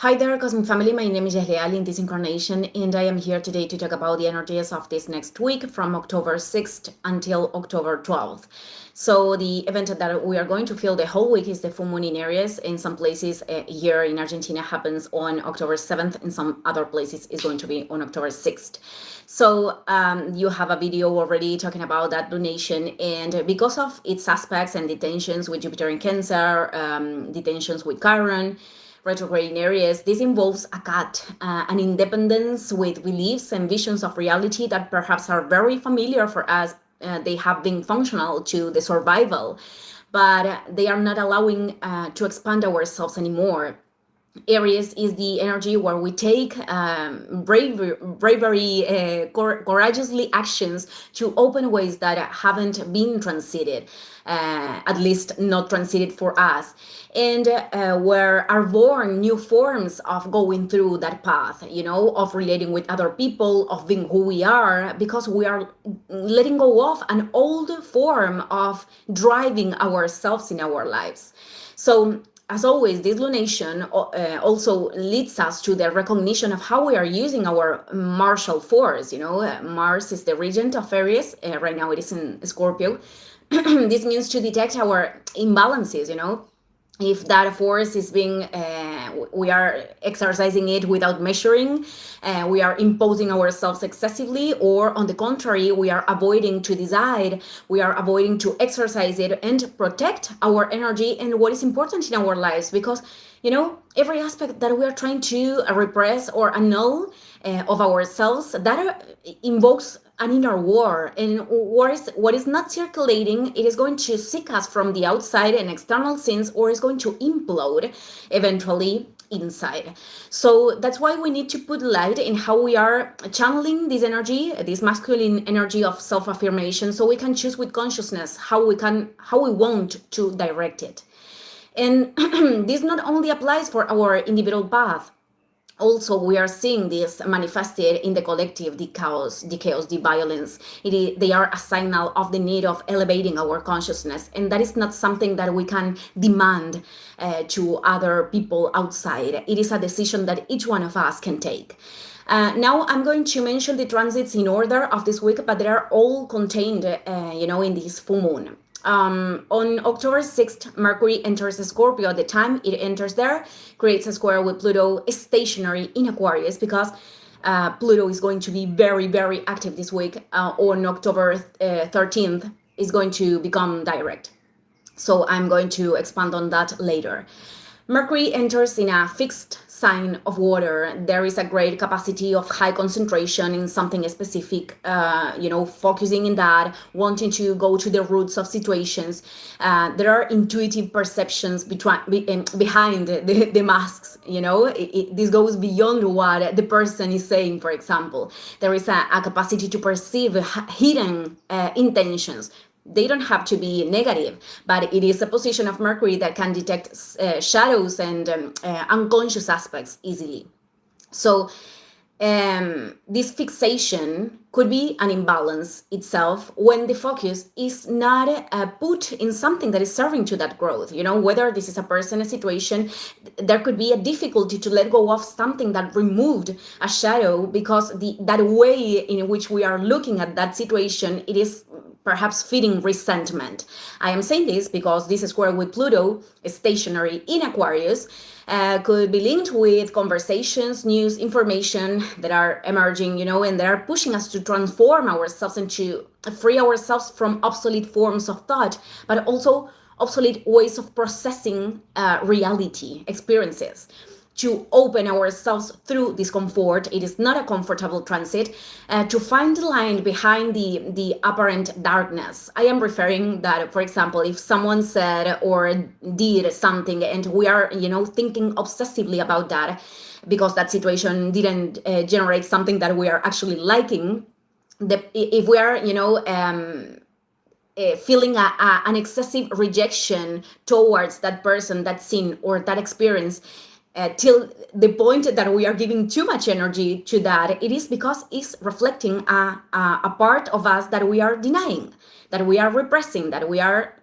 Hi there, Cosmic Family. My name is Jehlial in this incarnation, and I am here today to talk about the energies of this next week from October 6th until October 12th. So, the event that we are going to feel the whole week is the full moon in Aries. In some places here in Argentina happens on October 7th, in some other places is going to be on October 6th. So, you have a video already talking about that lunation, and because of its aspects and the tensions with Jupiter in Cancer, the tensions with Chiron, retrograde in Aries, this involves a cut, an independence with beliefs and visions of reality that perhaps are very familiar for us. They have been functional to the survival, but they are not allowing to expand ourselves anymore. Aries is the energy where we take courageously actions to open ways that haven't been transited, at least not transited for us, and where are born new forms of going through that path, of relating with other people, of being who we are, because we are letting go of an old form of driving ourselves in our lives. So, as always, this lunation also leads us to the recognition of how we are using our martial force. Mars is the regent of Aries. Right now it is in Scorpio. This means to detect our imbalances, if that force is being we are exercising it without measuring, we are imposing ourselves excessively, or on the contrary, we are avoiding to decide, we are avoiding to exercise it and protect our energy and what is important in our lives, because every aspect that we are trying to repress or annul of ourselves, that invokes an inner war, and what is not circulating, it is going to seek us from the outside and external scenes, or is going to implode eventually inside. So that's why we need to put light in how we are channeling this energy, this masculine energy of self-affirmation, so we can choose with consciousness how we want to direct it. And this not only applies for our individual path. Also, we are seeing this manifested in the collective, the chaos, the violence. They are a signal of the need of elevating our consciousness. And that is not something that we can demand to other people outside. It is a decision that each one of us can take. Now I'm going to mention the transits in order of this week, but they are all contained, in this full moon. On October 6th, Mercury enters Scorpio. At the time it enters there, creates a square with Pluto stationary in Aquarius, because Pluto is going to be very, very active this week. On October 13th, is going to become direct. So I'm going to expand on that later. Mercury enters in a fixed sign of water. There is a great capacity of high concentration in something specific, focusing in that, wanting to go to the roots of situations. There are intuitive perceptions behind the masks, this goes beyond what the person is saying, for example. There is a capacity to perceive hidden intentions. They don't have to be negative, but it is a position of Mercury that can detect shadows and unconscious aspects easily. So this fixation could be an imbalance itself when the focus is not put in something that is serving to that growth. Whether this is a person, a situation, there could be a difficulty to let go of something that removed a shadow, because that way in which we are looking at that situation, it is perhaps feeding resentment. I am saying this because this square with Pluto is stationary in Aquarius, could be linked with conversations, news, information that are emerging, and that are pushing us to transform ourselves and to free ourselves from obsolete forms of thought, but also obsolete ways of processing reality, experiences, to open ourselves through discomfort. It is not a comfortable transit, to find the line behind the apparent darkness. I am referring that, for example, if someone said or did something and we are, thinking obsessively about that because that situation didn't generate something that we are actually liking, if we are, feeling an excessive rejection towards that person, that scene, or that experience, till the point that we are giving too much energy to that, it is because it's reflecting a part of us that we are denying, that we are repressing, that we are,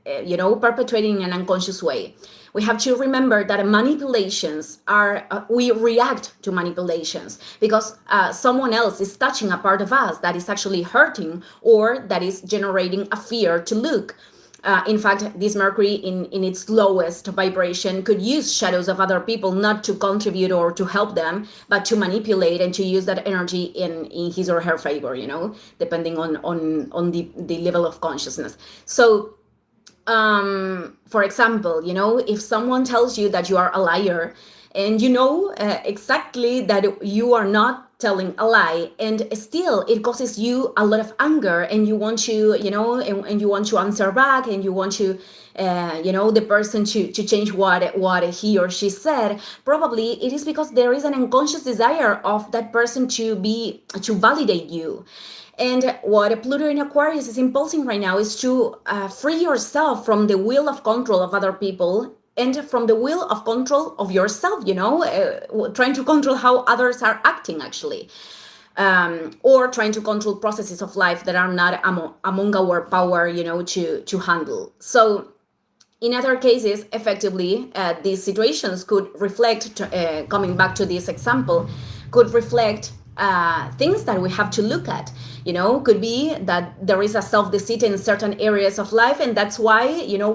perpetuating in an unconscious way. We have to remember that manipulations are, we react to manipulations because someone else is touching a part of us that is actually hurting or that is generating a fear to look. In fact, this Mercury in its lowest vibration could use shadows of other people not to contribute or to help them, but to manipulate and to use that energy in his or her favor, depending on the level of consciousness. So, for example, if someone tells you that you are a liar and exactly that you are not telling a lie, and still it causes you a lot of anger, and you want to and you want to answer back, and you want to the person to change what he or she said, probably it is because there is an unconscious desire of that person to validate you. And what Pluto in Aquarius is impulsing right now is to free yourself from the will of control of other people and from the will of control of yourself, trying to control how others are acting, actually. Or trying to control processes of life that are not among our power, to handle. So in other cases, effectively, these situations could reflect, coming back to this example, could reflect things that we have to look at. Could be that there is a self-deceit in certain areas of life, and that's why,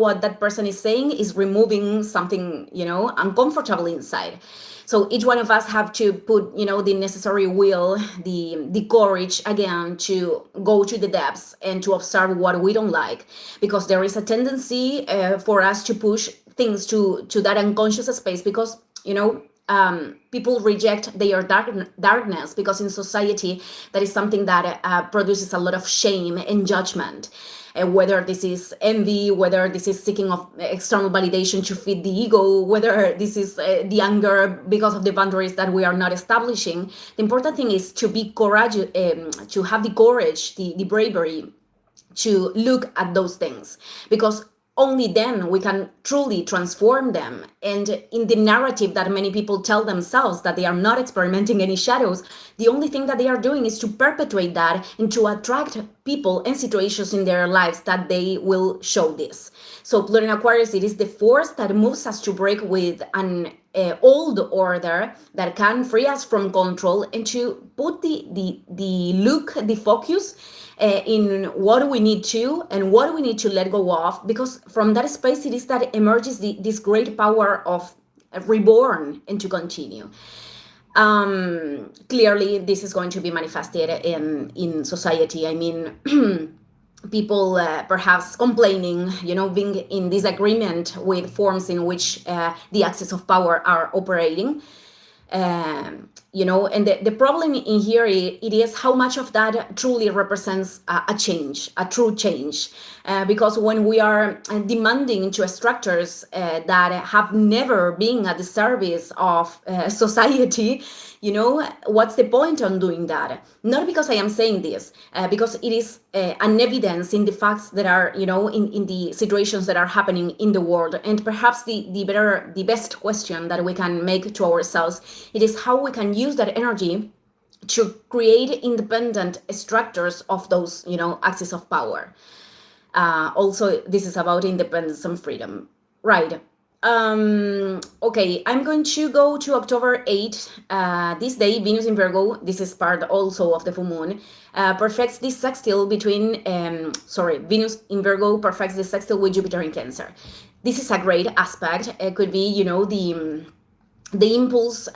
what that person is saying is removing something, uncomfortable inside. So each one of us have to put, the necessary will, the courage, again, to go to the depths and to observe what we don't like, because there is a tendency for us to push things to that unconscious space, because, people reject their darkness, because in society that is something that produces a lot of shame and judgment. Whether this is envy, whether this is seeking of external validation to feed the ego, whether this is the anger because of the boundaries that we are not establishing. The important thing is to be courageous, to have the courage, the bravery to look at those things, because only then we can truly transform them. And in the narrative that many people tell themselves, that they are not experimenting any shadows, the only thing that they are doing is to perpetuate that and to attract people and situations in their lives that they will show this. So Pluto in Aquarius, it is the force that moves us to break with an old order that can free us from control, and to put the focus in what we need to and what we need to let go of, because from that space it is that emerges this great power of reborn and to continue. Clearly this is going to be manifested in society. I mean, people perhaps complaining, being in disagreement with forms in which the axis of power are operating. And the problem in here, it is how much of that truly represents a change, a true change, because when we are demanding to structures that have never been at the service of society, what's the point on doing that? Not because I am saying this, because it is an evidence in the facts that are, in the situations that are happening in the world. And perhaps the best question that we can make to ourselves, it is how we can use that energy to create independent structures of those, axes of power. Also, this is about independence and freedom, right? Okay, I'm going to go to October 8. This day, Venus in Virgo, this is part also of the full moon, perfects this sextile between, Venus in Virgo perfects this sextile with Jupiter in Cancer. This is a great aspect. It could be, the impulse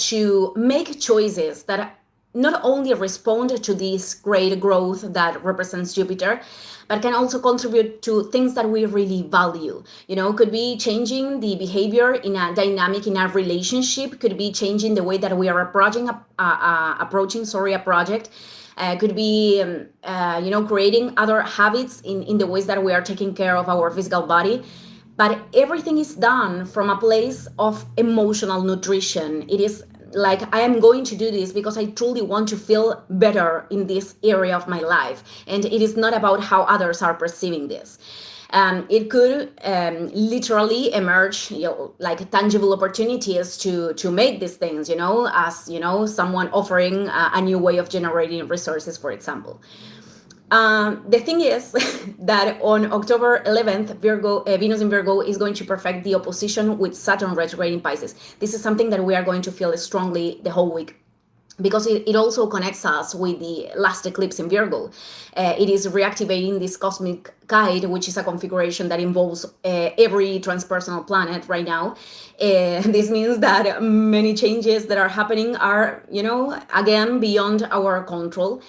to make choices that not only respond to this great growth that represents Jupiter, but can also contribute to things that we really value. Could be changing the behavior in a dynamic in a relationship, could be changing the way that we are approaching a project. Could be, creating other habits in the ways that we are taking care of our physical body. But everything is done from a place of emotional nutrition. It is like, I am going to do this because I truly want to feel better in this area of my life. And it is not about how others are perceiving this. It could literally emerge, like tangible opportunities to make these things, as, someone offering a new way of generating resources, for example. The thing is that on October 11th, Venus in Virgo is going to perfect the opposition with Saturn retrograde in Pisces. This is something that we are going to feel strongly the whole week, because it also connects us with the last eclipse in Virgo. It is reactivating this cosmic guide, which is a configuration that involves every transpersonal planet right now. This means that many changes that are happening are, again, beyond our control.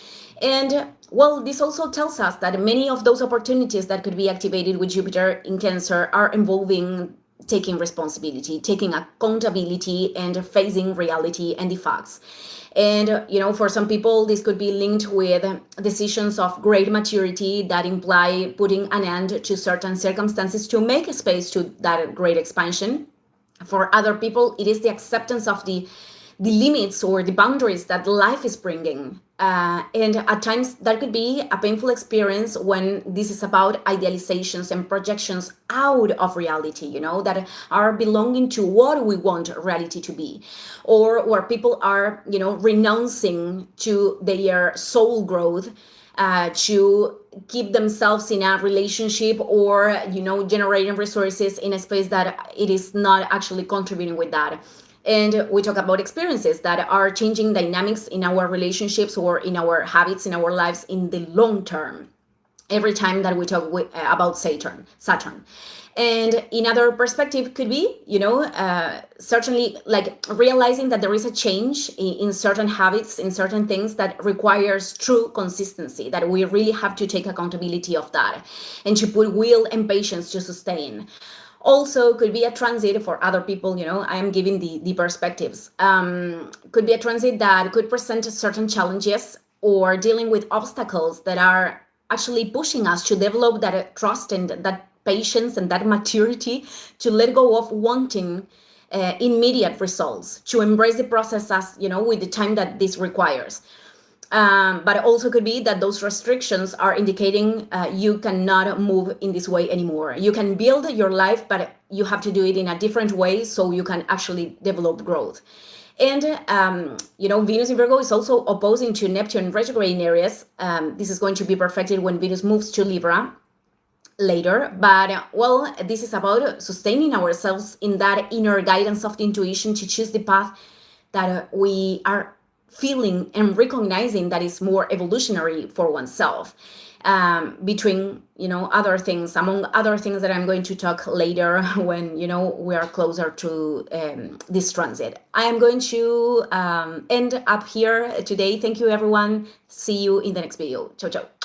And well, this also tells us that many of those opportunities that could be activated with Jupiter in Cancer are involving taking responsibility, taking accountability, and facing reality and the facts. And, for some people, this could be linked with decisions of great maturity that imply putting an end to certain circumstances to make space to that great expansion. For other people, it is the acceptance of the limits or the boundaries that life is bringing. And at times that could be a painful experience when this is about idealizations and projections out of reality, that are belonging to what we want reality to be, or where people are, renouncing to their soul growth to keep themselves in a relationship, or, generating resources in a space that it is not actually contributing with that. And we talk about experiences that are changing dynamics in our relationships or in our habits, in our lives in the long term, every time that we talk about Saturn. And another perspective could be, certainly like realizing that there is a change in certain habits, in certain things that requires true consistency, that we really have to take accountability of that and to put will and patience to sustain. Also could be a transit for other people, I am giving the perspectives. Could be a transit that could present certain challenges or dealing with obstacles that are actually pushing us to develop that trust and that patience and that maturity to let go of wanting immediate results, to embrace the process as, with the time that this requires. But it also could be that those restrictions are indicating you cannot move in this way anymore. You can build your life, but you have to do it in a different way so you can actually develop growth. And, Venus in Virgo is also opposing to Neptune retrograde in Aries. This is going to be perfected when Venus moves to Libra later. But, well, this is about sustaining ourselves in that inner guidance of the intuition to choose the path that we are feeling and recognizing that is more evolutionary for oneself, between, other things, among other things that I'm going to talk later when, we are closer to this transit. I am going to end up here today. Thank you, everyone. See you in the next video. Ciao, ciao.